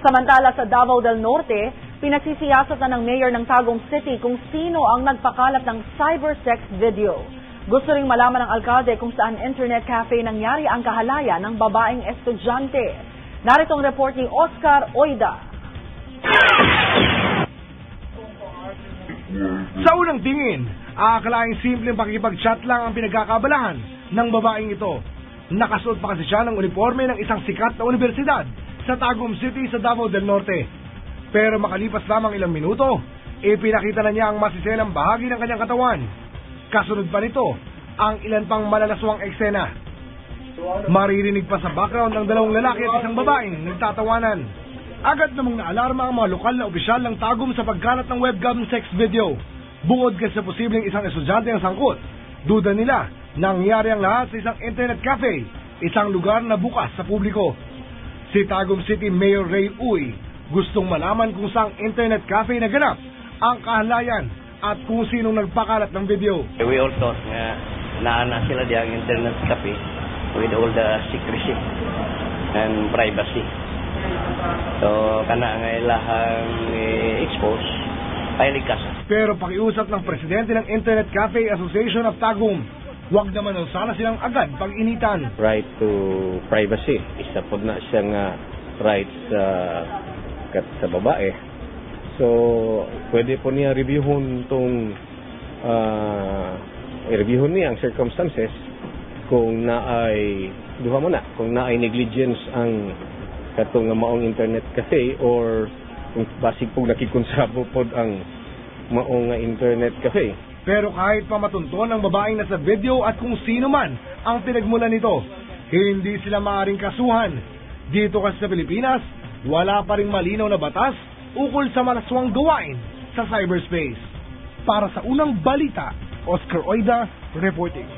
Samantala sa Davao del Norte, pinagsisiyasat na ng mayor ng Tagum City kung sino ang nagpakalat ng cybersex video. Gusto ring malaman ng alkalde kung saan internet cafe nangyari ang kahalaya ng babaeng estudyante. Narito ang report ni Oscar Oida. Sa unang tingin, aakalaing simpleng pakikipag-chat lang ang pinagkakabalahan ng babaeng ito. Nakasuot pa kasi siya ng uniforme ng isang sikat na universidad sa Tagum City sa Davao del Norte. Pero makalipas lamang ilang minuto, ipinakita na niya ang masiselang bahagi ng kanyang katawan. Kasunod pa nito, ang ilan pang malalaswang eksena. Maririnig pa sa background ng dalawang lalaki at isang babaeng nagtatawanan. Agad namang naalarma ang mga lokal na opisyal ng Tagum sa pagkalat ng webcam sex video. Bukod kasi sa posibleng isang estudyante ang sangkot, duda nila nangyari ang lahat sa isang internet cafe, isang lugar na bukas sa publiko. Si Tagum City Mayor Ray Uy gustong malaman kung saang internet cafe naganap ang kahalayan at kung sinong nagpakalat ng video. We all thought nga naana sila di ang internet cafe with all the secrecy and privacy. So kana nga ilahang expose ay likas. Pero pakiusap ng presidente ng Internet Cafe Association of Tagum, wag naman daw sana silang agad pag-initan. Right to privacy, isa po na siyang rights sa babae. So, pwede po niya reviewin reviewin niya ang circumstances kung naay kung naay negligence ang katong maong internet cafe or kung basig po nakikonsabo po ang maong internet cafe. Pero kahit pa matunton ng babaeng nasa video at kung sino man ang pinagmulan nito, hindi sila maaaring kasuhan. Dito kasi sa Pilipinas, wala pa ring malinaw na batas ukol sa malaswang gawain sa cyberspace. Para sa unang balita, Oscar Oida reporting.